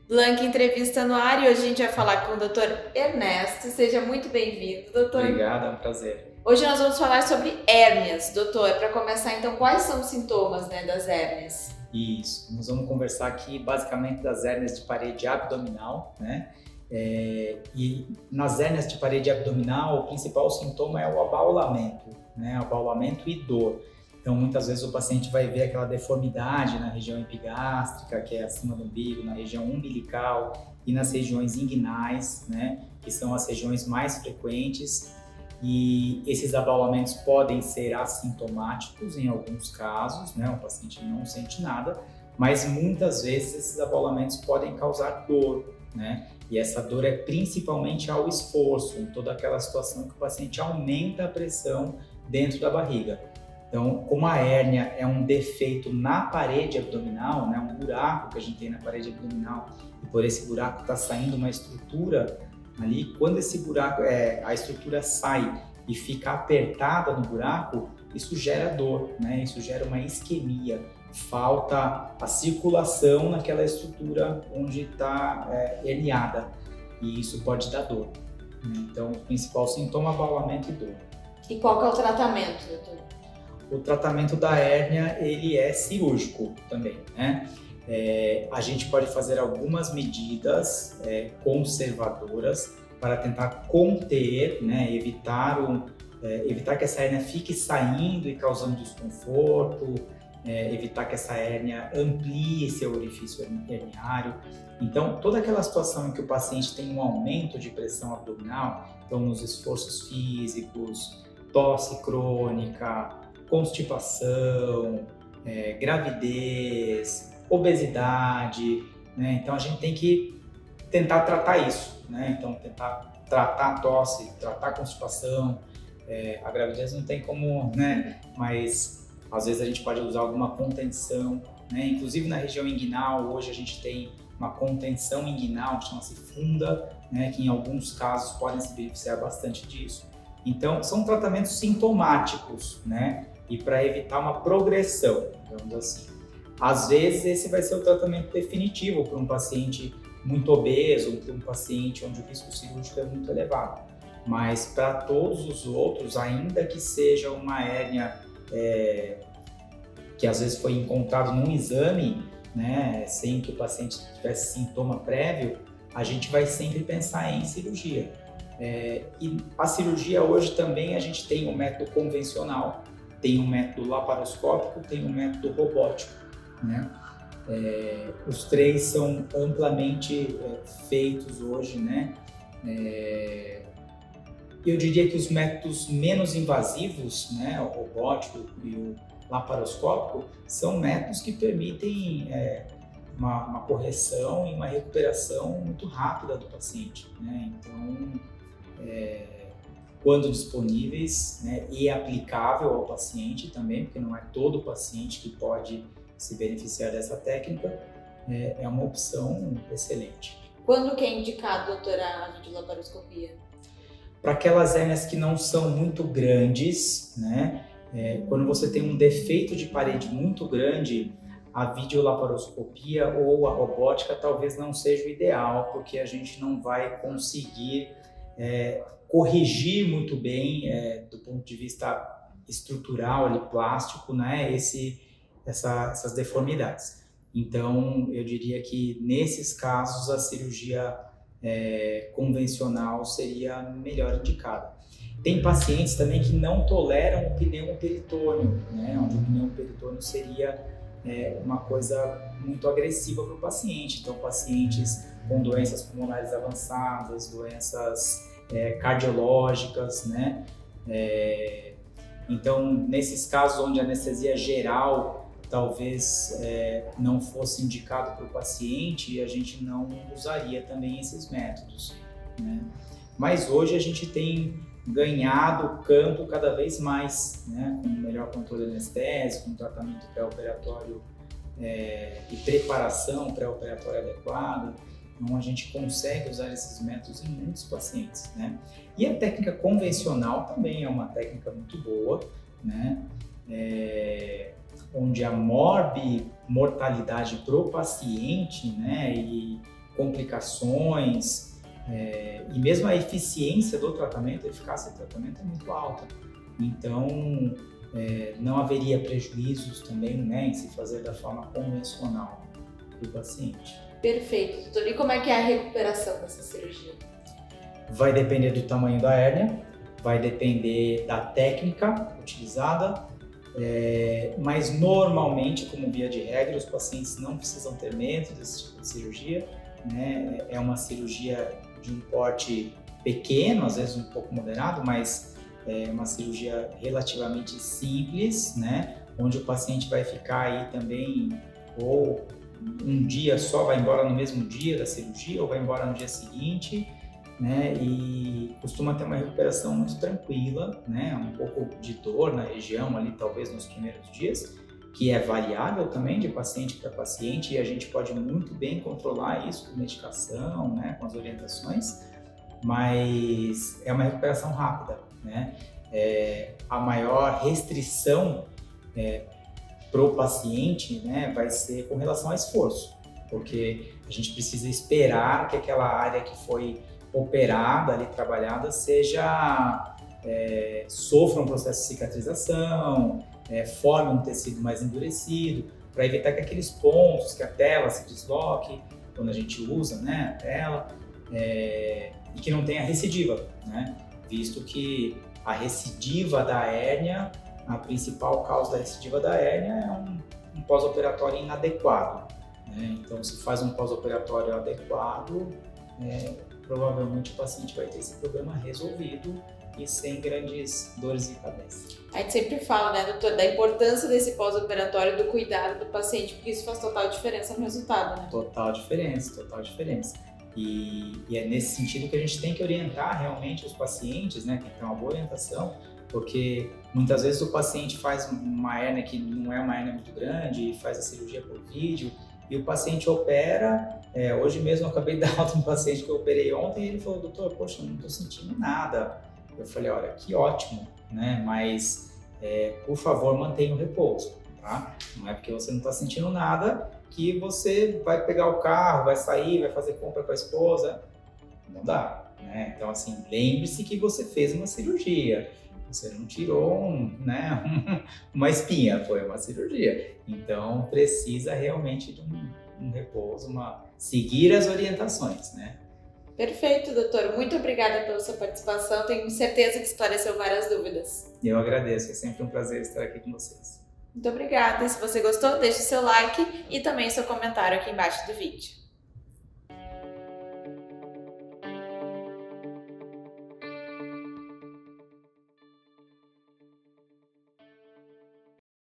Blank Entrevista no ar e hoje a gente vai falar com o Dr. Ernesto. Seja muito bem-vindo, doutor. Obrigado, é um prazer. Hoje nós vamos falar sobre hérnias, doutor. Para começar, então, quais são os sintomas, das hérnias? Isso, nós vamos conversar aqui basicamente das hérnias de parede abdominal, né? E nas hérnias de parede abdominal, o principal sintoma é o abaulamento, né? Abaulamento e dor. Então, muitas vezes o paciente vai ver aquela deformidade na região epigástrica, que é acima do umbigo, na região umbilical e nas regiões inguinais, né? Que são as regiões mais frequentes. E esses abaulamentos podem ser assintomáticos em alguns casos, né? O paciente não sente nada, mas muitas vezes esses abaulamentos podem causar dor, né? E essa dor é principalmente ao esforço, em toda aquela situação que o paciente aumenta a pressão dentro da barriga. Então, como a hérnia é um defeito na parede abdominal, né, um buraco que a gente tem na parede abdominal, e por esse buraco está saindo uma estrutura ali, quando esse buraco, a estrutura sai e fica apertada no buraco, isso gera dor, né? Isso gera uma isquemia, falta a circulação naquela estrutura onde está herniada, e isso pode dar dor, né? Então, o principal sintoma é abaulamento e dor. E qual que é o tratamento, doutor? O tratamento da hérnia, ele é cirúrgico também, né? A gente pode fazer algumas medidas conservadoras para tentar conter, né, evitar que essa hérnia fique saindo e causando desconforto, evitar que essa hérnia amplie seu orifício herniário. Então, toda aquela situação em que o paciente tem um aumento de pressão abdominal, então nos esforços físicos, tosse crônica, constipação, gravidez, obesidade, né? Então a gente tem que tentar tratar isso, né? Então tentar tratar a tosse, tratar a constipação, a gravidez não tem como, né? Mas às vezes a gente pode usar alguma contenção, né? Inclusive na região inguinal, hoje a gente tem uma contenção inguinal, chama-se funda, né? Que em alguns casos podem se beneficiar bastante disso. Então são tratamentos sintomáticos, né? E para evitar uma progressão, digamos assim. Às vezes esse vai ser o tratamento definitivo para um paciente muito obeso, ou para um paciente onde o risco cirúrgico é muito elevado. Mas para todos os outros, ainda que seja uma hérnia que às vezes foi encontrado num exame, né, sem que o paciente tivesse sintoma prévio, a gente vai sempre pensar em cirurgia. E a cirurgia hoje também a gente tem um método convencional, tem um método laparoscópico, tem um método robótico, né? Os três são amplamente feitos hoje, né? Eu diria que os métodos menos invasivos, né, o robótico e o laparoscópico, são métodos que permitem uma correção e uma recuperação muito rápida do paciente, né? Então, quando disponíveis, né, e aplicável ao paciente também, porque não é todo paciente que pode se beneficiar dessa técnica, é uma opção excelente. Quando que é indicado, doutora, a videolaparoscopia? Para aquelas hérnias que não são muito grandes, né, quando você tem um defeito de parede muito grande, a videolaparoscopia ou a robótica talvez não seja o ideal, porque a gente não vai conseguir corrigir muito bem, do ponto de vista estrutural, ali, plástico, né, essas deformidades. Então, eu diria que nesses casos a cirurgia convencional seria melhor indicada. Tem pacientes também que não toleram o pneu peritônio, né, onde o pneu peritônio seria uma coisa muito agressiva para o paciente. Então, pacientes com doenças pulmonares avançadas, doenças cardiológicas, né? Então, nesses casos onde a anestesia geral talvez não fosse indicado para o paciente, a gente não usaria também esses métodos, né? Mas hoje a gente tem ganhado campo cada vez mais, né? Com melhor controle anestésico, com tratamento pré-operatório e preparação pré-operatória adequada. Então, a gente consegue usar esses métodos em muitos pacientes, né? E a técnica convencional também é uma técnica muito boa, né? Onde a mortalidade para o paciente, né? E complicações, e mesmo a eficiência do tratamento, a eficácia do tratamento é muito alta. Então, não haveria prejuízos também, né, em se fazer da forma convencional para o paciente. Perfeito, doutor. E como é que é a recuperação dessa cirurgia? Vai depender do tamanho da hérnia, vai depender da técnica utilizada, mas normalmente, como via de regra, os pacientes não precisam ter medo desse tipo de cirurgia, né? É uma cirurgia de um porte pequeno, às vezes um pouco moderado, mas é uma cirurgia relativamente simples, né? Onde o paciente vai ficar aí também ou um dia só, vai embora no mesmo dia da cirurgia ou vai embora no dia seguinte, né? E costuma ter uma recuperação muito tranquila, né? Um pouco de dor na região ali, talvez nos primeiros dias, que é variável também de paciente para paciente e a gente pode muito bem controlar isso com medicação, né? Com as orientações, mas é uma recuperação rápida, né? A maior restrição para o paciente, né, vai ser com relação ao esforço, porque a gente precisa esperar que aquela área que foi operada, ali trabalhada, sofra um processo de cicatrização, forme um tecido mais endurecido, para evitar que aqueles pontos, que a tela se desloque quando a gente usa, né, a tela, e que não tenha recidiva, né, visto que a recidiva da hérnia, a principal causa da recidiva da hérnia é um pós-operatório inadequado, né? Então, se faz um pós-operatório adequado, provavelmente o paciente vai ter esse problema resolvido e sem grandes dores de cabeça. A gente sempre fala, né, doutor, da importância desse pós-operatório, do cuidado do paciente, porque isso faz total diferença no resultado, né? Total diferença, total diferença. E é nesse sentido que a gente tem que orientar realmente os pacientes, né, tem que ter uma boa orientação, porque muitas vezes o paciente faz uma hérnia que não é uma hérnia muito grande, faz a cirurgia por vídeo, e o paciente opera. Hoje mesmo eu acabei de dar alta no paciente que eu operei ontem e ele falou: doutor, poxa, eu não estou sentindo nada. Eu falei: olha, que ótimo, né? Mas por favor, mantenha o repouso, tá? Não é porque você não está sentindo nada que você vai pegar o carro, vai sair, vai fazer compra com a esposa. Não dá, né? Então, assim, lembre-se que você fez uma cirurgia. Você não tirou uma espinha, foi uma cirurgia. Então, precisa realmente de um repouso, seguir as orientações, né? Perfeito, doutor. Muito obrigada pela sua participação. Tenho certeza que esclareceu várias dúvidas. Eu agradeço, é sempre um prazer estar aqui com vocês. Muito obrigada. E se você gostou, deixe seu like e também seu comentário aqui embaixo do vídeo.